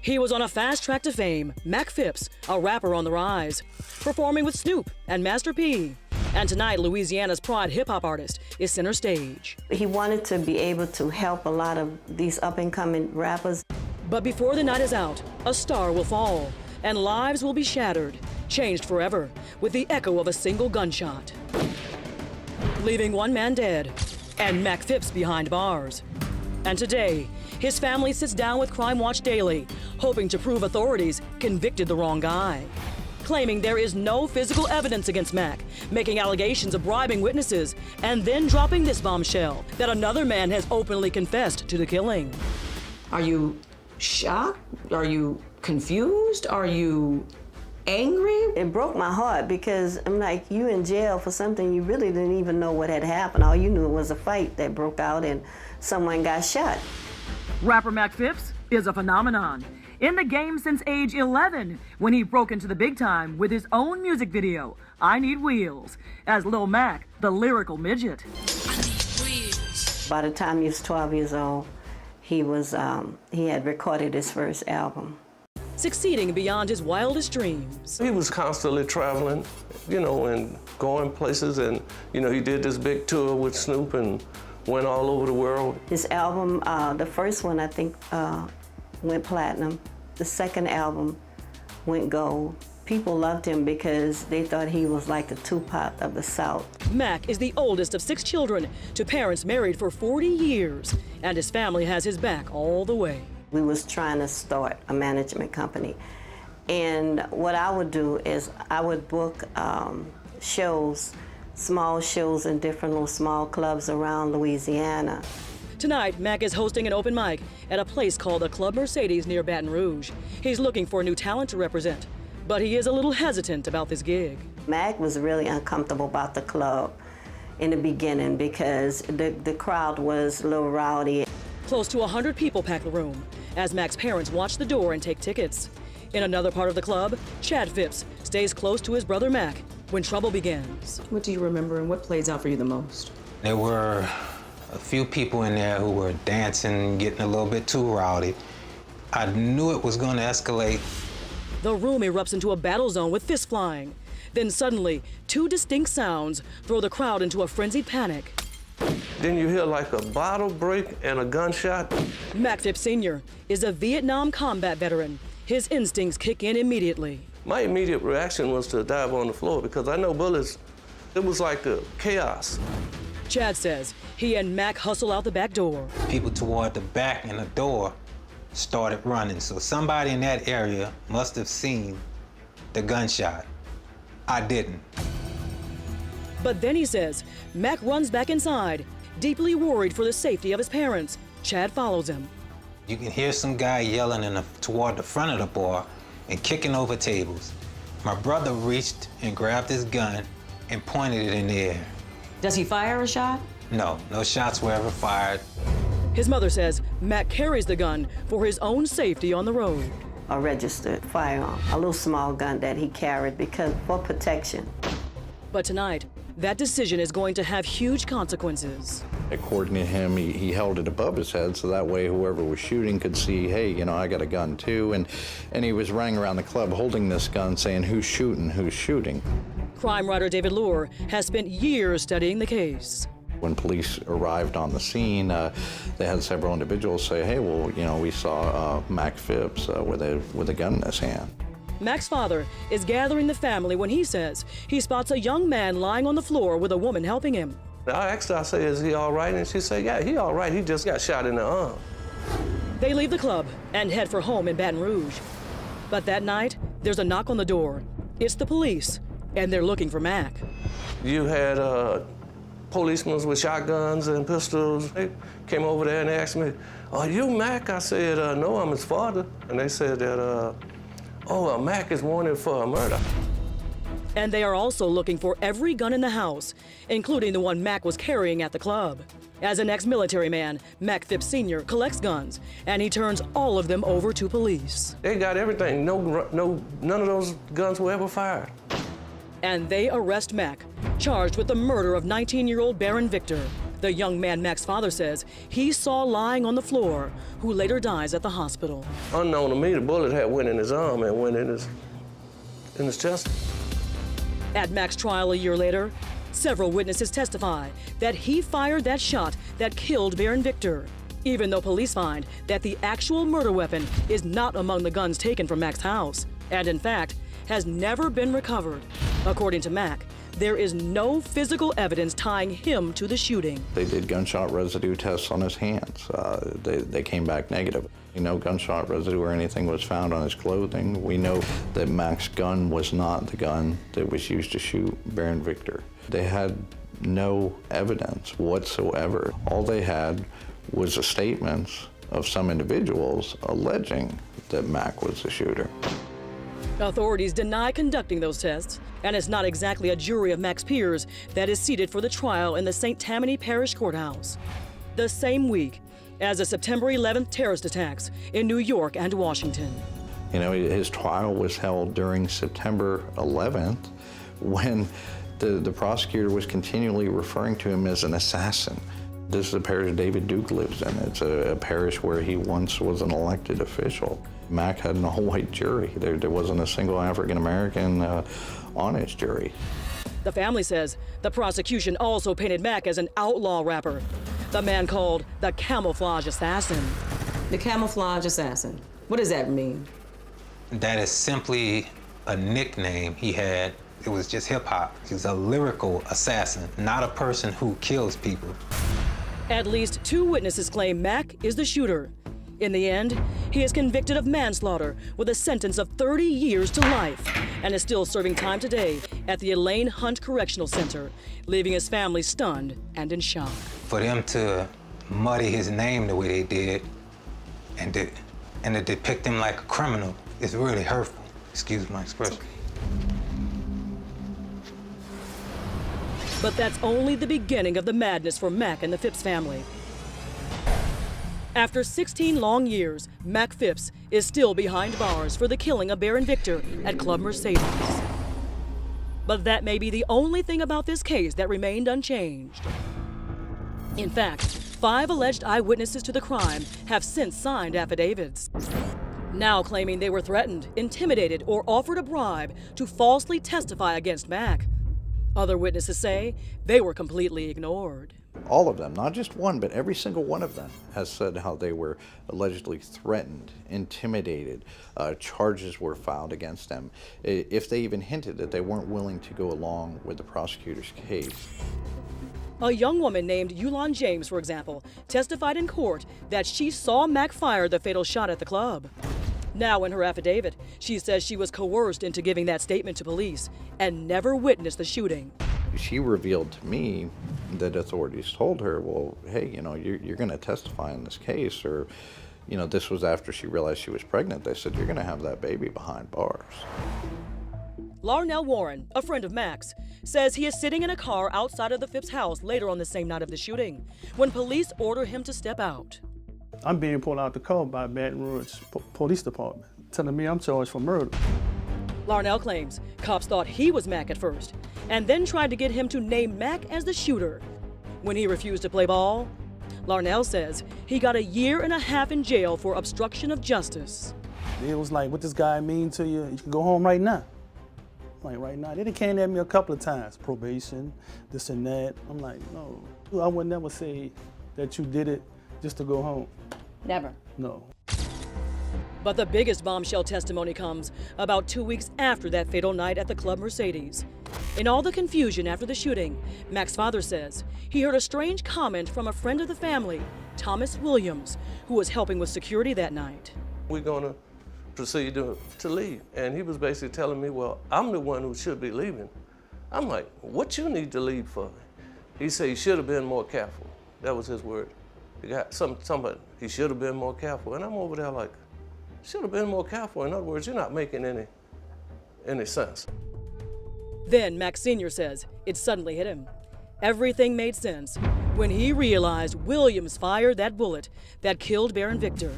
He was on a fast track to fame, Mac Phipps, a rapper on the rise, performing with Snoop and Master P. And tonight, Louisiana's pride hip-hop artist is center stage. He wanted to be able to help a lot of these up-and-coming rappers. But before the night is out, a star will fall, and lives will be shattered, changed forever, with the echo of a single gunshot, leaving one man dead and Mac Phipps behind bars. And today, his family sits down with Crime Watch Daily, hoping to prove authorities convicted the wrong guy, claiming there is no physical evidence against Mac, making allegations of bribing witnesses, and then dropping this bombshell that another man has openly confessed to the killing. Are you shocked? Are you confused? Are you angry? It broke my heart because I'm like, you in jail for something you really didn't even know what had happened. All you knew was a fight that broke out and someone got shot. Rapper Mac Phipps is a phenomenon. In the game since age 11, when he broke into the big time with his own music video, I Need Wheels, as Lil Mac, the lyrical midget. I need wheels. By the time he was 12 years old, he had recorded his first album. Succeeding beyond his wildest dreams. He was constantly traveling, and going places, and, he did this big tour with Snoop and went all over the world. His album, the first one I think went platinum. The second album went gold. People loved him because they thought he was like the Tupac of the South. Mac is the oldest of 6 children to parents married for 40 years, and his family has his back all the way. We was trying to start a management company. And what I would do is I would book shows, small shows in different little small clubs around Louisiana. Tonight, Mac is hosting an open mic at a place called the Club Mercedes near Baton Rouge. He's looking for new talent to represent, but he is a little hesitant about this gig. Mac was really uncomfortable about the club in the beginning because the crowd was a little rowdy. Close to 100 people pack the room as Mac's parents watch the door and take tickets. In another part of the club, Chad Phipps stays close to his brother Mac when trouble begins. What do you remember and what plays out for you the most? There were a few people in there who were dancing, getting a little bit too rowdy. I knew it was going to escalate. The room erupts into a battle zone with fists flying. Then suddenly, 2 distinct sounds throw the crowd into a frenzied panic. Then you hear like a bottle break and a gunshot. Mac Phipps Sr. is a Vietnam combat veteran. His instincts kick in immediately. My immediate reaction was to dive on the floor because I know bullets, it was like a chaos. Chad says he and Mac hustle out the back door. People toward the back and the door started running, so somebody in that area must have seen the gunshot. I didn't. But then he says Mac runs back inside, deeply worried for the safety of his parents. Chad follows him. You can hear some guy yelling toward the front of the bar and kicking over tables. My brother reached and grabbed his gun and pointed it in the air. Does he fire a shot? No shots were ever fired. His mother says Mac carries the gun for his own safety on the road. A registered firearm, a little small gun that he carried for protection. But tonight, that decision is going to have huge consequences. According to him, he held it above his head so that way whoever was shooting could see, hey, I got a gun too. And he was running around the club holding this gun saying, who's shooting, who's shooting? Crime writer David Lohr has spent years studying the case. When police arrived on the scene, they had several individuals say, hey, well, we saw Mac Phipps with a gun in his hand. Mac's father is gathering the family when he says he spots a young man lying on the floor with a woman helping him. I asked her, I said, is he all right? And she said, yeah, he all right. He just got shot in the arm. They leave the club and head for home in Baton Rouge. But that night, there's a knock on the door. It's the police, and they're looking for Mac. You had policemen with shotguns and pistols. They came over there and they asked me, are you Mac? I said, no, I'm his father. And they said that, Mac is wanted for a murder. And they are also looking for every gun in the house, including the one Mac was carrying at the club. As an ex-military man, Mac Phipps Sr. collects guns, and he turns all of them over to police. They got everything. None of those guns were ever fired. And they arrest Mac, charged with the murder of 19-year-old Baron Victor. The young man Mac's father says he saw lying on the floor, who later dies at the hospital. Unknown to me, the bullet had went in his arm and went in his chest. At Mac's trial a year later, several witnesses testify that he fired that shot that killed Baron Victor, even though police find that the actual murder weapon is not among the guns taken from Mac's house, and in fact, has never been recovered. According to Mac, there is no physical evidence tying him to the shooting. They did gunshot residue tests on his hands. They came back negative. No gunshot residue or anything was found on his clothing. We know that Mac's gun was not the gun that was used to shoot Baron Victor. They had no evidence whatsoever. All they had was the statements of some individuals alleging that Mac was the shooter. Authorities deny conducting those tests, and it's not exactly a jury of Mac's peers that is seated for the trial in the St. Tammany Parish Courthouse. The same week as the September 11th terrorist attacks in New York and Washington. You know, his trial was held during September 11th when the prosecutor was continually referring to him as an assassin. This is the parish David Duke lives in. It's a parish where he once was an elected official. Mac had an all-white jury. There wasn't a single African-American on his jury. The family says the prosecution also painted Mac as an outlaw rapper, the man called the camouflage assassin. The camouflage assassin. What does that mean? That is simply a nickname he had. It was just hip hop. He's a lyrical assassin, not a person who kills people. At least 2 witnesses claim Mac is the shooter. In the end, he is convicted of manslaughter with a sentence of 30 years to life and is still serving time today at the Elaine Hunt Correctional Center, leaving his family stunned and in shock. For them to muddy his name the way they did and to depict him like a criminal is really hurtful. Excuse my expression. But that's only the beginning of the madness for Mac and the Phipps family. After 16 long years, Mac Phipps is still behind bars for the killing of Baron Victor at Club Mercedes. But that may be the only thing about this case that remained unchanged. In fact, 5 alleged eyewitnesses to the crime have since signed affidavits, now claiming they were threatened, intimidated, or offered a bribe to falsely testify against Mac. Other witnesses say they were completely ignored. All of them, not just one, but every single one of them has said how they were allegedly threatened, intimidated, charges were filed against them. If they even hinted that they weren't willing to go along with the prosecutor's case. A young woman named Yulon James, for example, testified in court that she saw Mac fire the fatal shot at the club. Now in her affidavit, she says she was coerced into giving that statement to police and never witnessed the shooting. She revealed to me that authorities told her, well, hey, you know, you're going to testify in this case, or, you know, this was after she realized she was pregnant. They said, you're going to have that baby behind bars. Larnell Warren, a friend of Mac's, says he is sitting in a car outside of the Phipps house later on the same night of the shooting when police order him to step out. I'm being pulled out the car by Baton Rouge Police Department, telling me I'm charged for murder. Larnell claims cops thought he was Mac at first and then tried to get him to name Mac as the shooter. When he refused to play ball, Larnell says he got 1.5 years in jail for obstruction of justice. It was like, what this guy mean to you? You can go home right now. I'm like, right now? They done came at me a couple of times, probation, this and that. I'm like, no, I would never say that you did it just to go home. Never. No. But the biggest bombshell testimony comes about 2 weeks after that fatal night at the Club Mercedes. In all the confusion after the shooting, Mac's father says he heard a strange comment from a friend of the family, Thomas Williams, who was helping with security that night. We're gonna proceed to leave. And he was basically telling me, well, I'm the one who should be leaving. I'm like, what you need to leave for? He said he should have been more careful. That was his word. He got somebody, he should have been more careful. And I'm over there like, should have been more careful. In other words, you're not making any sense. Then Mac Sr. says it suddenly hit him. Everything made sense when he realized Williams fired that bullet that killed Baron Victor.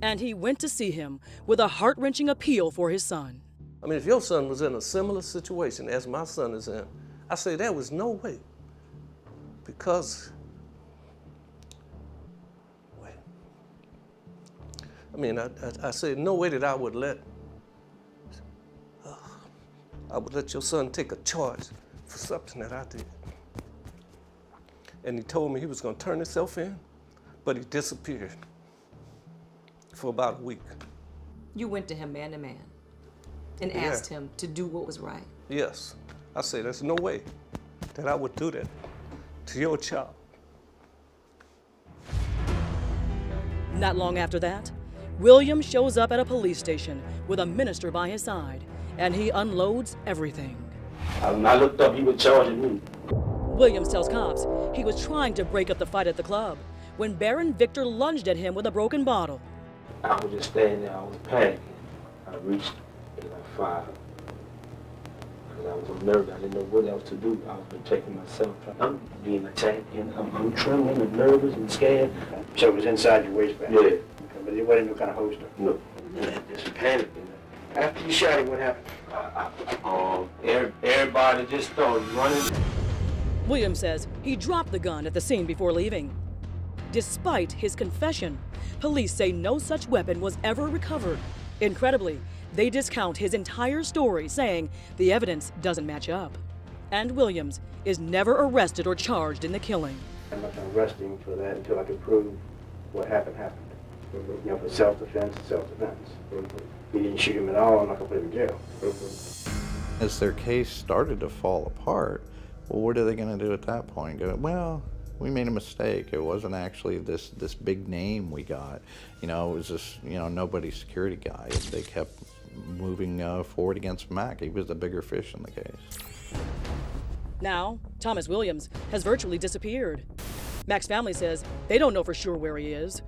And he went to see him with a heart-wrenching appeal for his son. I mean, if your son was in a similar situation as my son is in, I say there was no way, because I said, no way that I would let your son take a charge for something that I did. And he told me he was gonna turn himself in, but he disappeared for about a week. You went to him man to man and asked him to do what was right. Yes. I said, there's no way that I would do that to your child. Not long after that, William shows up at a police station with a minister by his side, and he unloads everything. When I looked up, he was charging me. Williams tells cops he was trying to break up the fight at the club when Baron Victor lunged at him with a broken bottle. I was just standing there, I was panicking. I reached and I fired. Because I was nervous, I didn't know what else to do. I was protecting myself. I'm being attacked and I'm trembling and nervous and scared. So it was inside your waistband? Yeah. Okay, but it wasn't no kind of holster? No. Just panicking. After you shot him, what happened? Everybody just started running. Williams says he dropped the gun at the scene before leaving. Despite his confession, police say no such weapon was ever recovered. Incredibly, they discount his entire story, saying the evidence doesn't match up. And Williams is never arrested or charged in the killing. I'm not going to arrest him for that until I can prove what happened. You know, for self-defense, self-defense. If he didn't shoot him at all, I'm not going to put him in jail. As their case started to fall apart, well, what are they going to do at that point? Go, well, we made a mistake. It wasn't actually this big name we got. You know, it was this, nobody's security guy. They kept moving forward against Mac. He was the bigger fish in the case. Now, Thomas Williams has virtually disappeared. Mac's family says they don't know for sure where he is.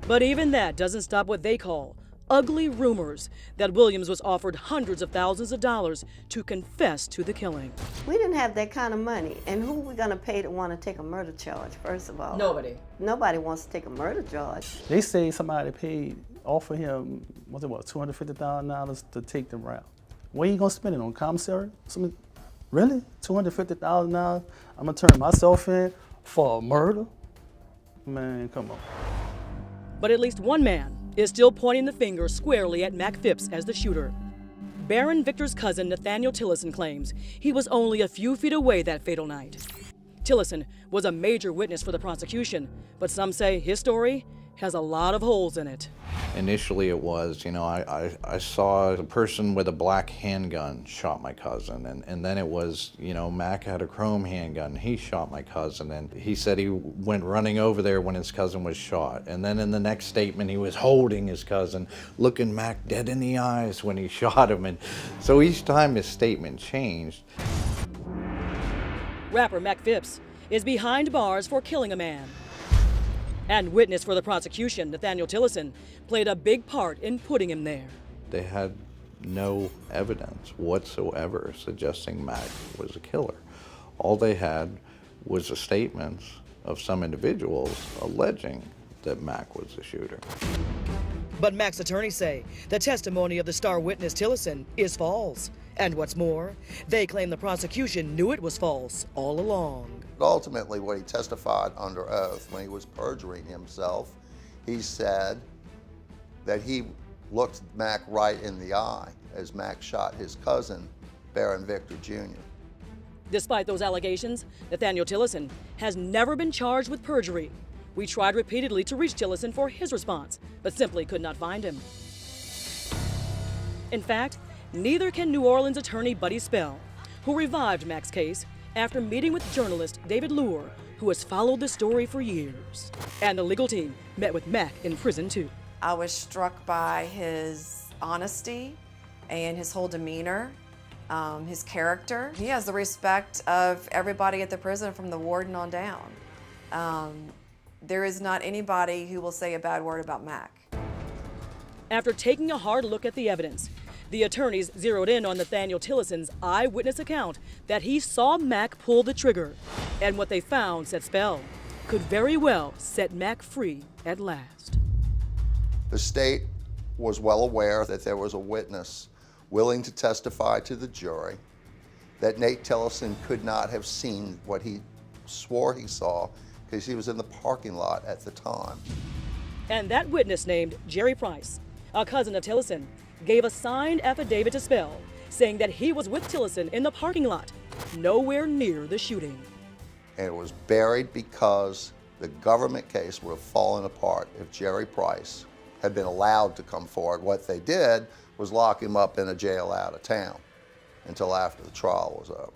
But even that doesn't stop what they call ugly rumors that Williams was offered hundreds of thousands of dollars to confess to the killing. We didn't have that kind of money. And who are we going to pay to want to take a murder charge, first of all? Nobody. Nobody wants to take a murder charge. They say somebody offered him, $250,000 to take the route. Where you going to spend it on? Commissary? Really? $250,000? I'm going to turn myself in for a murder? Man, come on. But at least one man is still pointing the finger squarely at Mac Phipps as the shooter. Baron Victor's cousin Nathaniel Tillison claims he was only a few feet away that fatal night. Tillison was a major witness for the prosecution, but some say his story has a lot of holes in it. Initially it was, I saw a person with a black handgun shot my cousin, and then it was, Mac had a chrome handgun, he shot my cousin, and he said he went running over there when his cousin was shot. And then in the next statement he was holding his cousin, looking Mac dead in the eyes when he shot him. And so each time his statement changed. Rapper Mac Phipps is behind bars for killing a man. And witness for the prosecution, Nathaniel Tillison, played a big part in putting him there. They had no evidence whatsoever suggesting Mac was a killer. All they had was the statements of some individuals alleging that Mac was the shooter. But Mac's attorneys say the testimony of the star witness Tillison is false. And what's more, they claim the prosecution knew it was false all along. Ultimately, what he testified under oath when he was perjuring himself, he said that he looked Mac right in the eye as Mac shot his cousin, Baron Victor Jr. Despite those allegations, Nathaniel Tillison has never been charged with perjury. We tried repeatedly to reach Tillison for his response, but simply could not find him. In fact, neither can New Orleans attorney Buddy Spell, who revived Mac's case after meeting with journalist David Luer, who has followed the story for years. And the legal team met with Mac in prison too. I was struck by his honesty and his whole demeanor, his character. He has the respect of everybody at the prison from the warden on down. There is not anybody who will say a bad word about Mac. After taking a hard look at the evidence, the attorneys zeroed in on Nathaniel Tillison's eyewitness account that he saw Mac pull the trigger. And what they found, said Spell, could very well set Mac free at last. The state was well aware that there was a witness willing to testify to the jury, that Nate Tillison could not have seen what he swore he saw because he was in the parking lot at the time. And that witness named Jerry Price, a cousin of Tillerson, gave a signed affidavit to Spell saying that he was with Tillerson in the parking lot, nowhere near the shooting. And it was buried because the government case would have fallen apart if Jerry Price had been allowed to come forward. What they did was lock him up in a jail out of town until after the trial was over.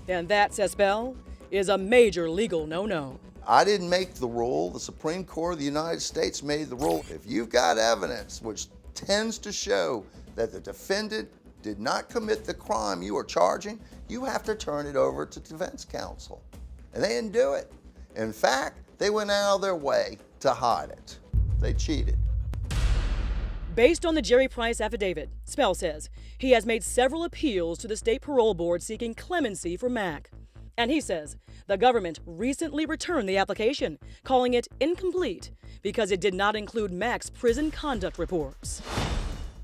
And that, says Spell, is a major legal no-no. I didn't make the rule. The Supreme Court of the United States made the rule. If you've got evidence which tends to show that the defendant did not commit the crime you are charging, you have to turn it over to defense counsel. And they didn't do it. In fact, they went out of their way to hide it. They cheated. Based on the Jerry Price affidavit, Spell says he has made several appeals to the state parole board seeking clemency for Mack. And he says the government recently returned the application, calling it incomplete because it did not include Mack's prison conduct reports.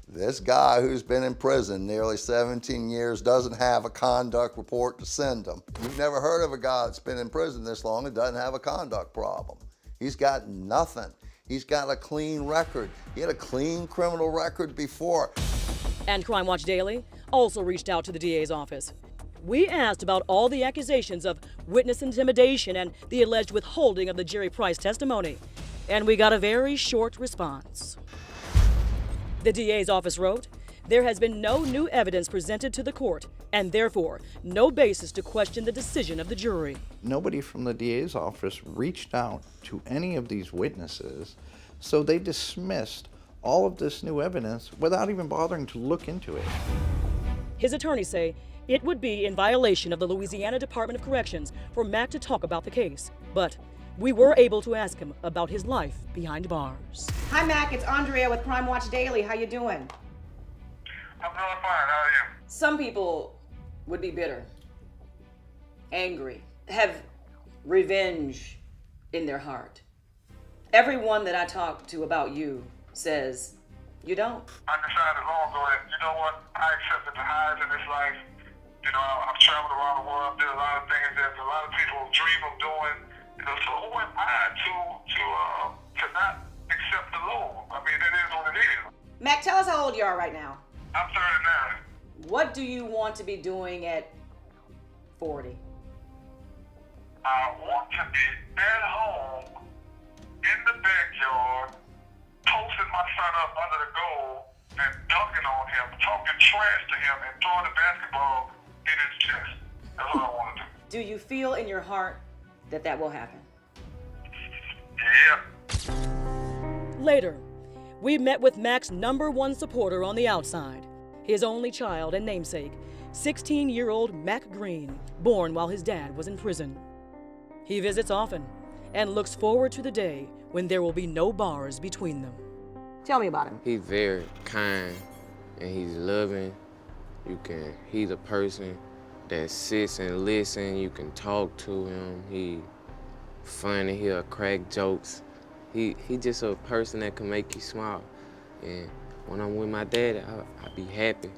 This guy who's been in prison nearly 17 years doesn't have a conduct report to send him. You've never heard of a guy that's been in prison this long and doesn't have a conduct problem. He's got nothing. He's got a clean record. He had a clean criminal record before. And Crime Watch Daily also reached out to the DA's office. We asked about all the accusations of witness intimidation and the alleged withholding of the Jerry Price testimony, and we got a very short response. The DA's office wrote, there has been no new evidence presented to the court, and therefore no basis to question the decision of the jury. Nobody from the DA's office reached out to any of these witnesses, so they dismissed all of this new evidence without even bothering to look into it. His attorneys say it would be in violation of the Louisiana Department of Corrections for Mack to talk about the case, but we were able to ask him about his life behind bars. Hi, Mac. It's Andrea with Crime Watch Daily. How you doing? I'm doing fine. How are you? Some people would be bitter, angry, have revenge in their heart. Everyone that I talk to about you says you don't. I decided long ago that, you know what, I accepted the highs in this life. You know, I've traveled around the world, did a lot of things that a lot of people dream of doing. You know, so who am I to not accept the low? I mean, it is what it is. Mac, tell us how old you are right now. I'm 39. What do you want to be doing at 40? I want to be at home in the backyard, posting my son up under the goal and dunking on him, talking trash to him, and throwing the basketball in his chest. That's what I want to do. Do you feel in your heart that that will happen? Yep. Later, we met with Mack's #1 supporter on the outside, his only child and namesake, 16-year-old Mack Green, born while his dad was in prison. He visits often and looks forward to the day when there will be no bars between them. Tell me about him. He's very kind and he's loving. He's a person that sits and listens. You can talk to him. He funny, he'll crack jokes. He just a person that can make you smile. And when I'm with my dad, I be happy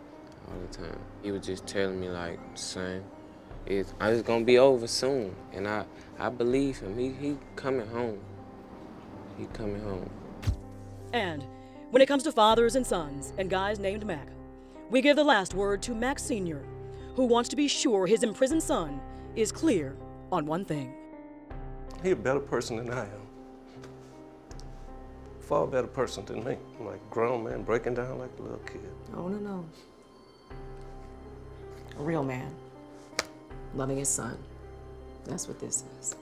all the time. He was just telling me like, son, it's gonna be over soon. And I believe him. He coming home. He coming home. And when it comes to fathers and sons and guys named Mack, we give the last word to Mack Sr., who wants to be sure his imprisoned son is clear on one thing. He's a better person than I am. Far better person than me. I'm like a grown man breaking down like a little kid. Oh, no. A real man, loving his son. That's what this is.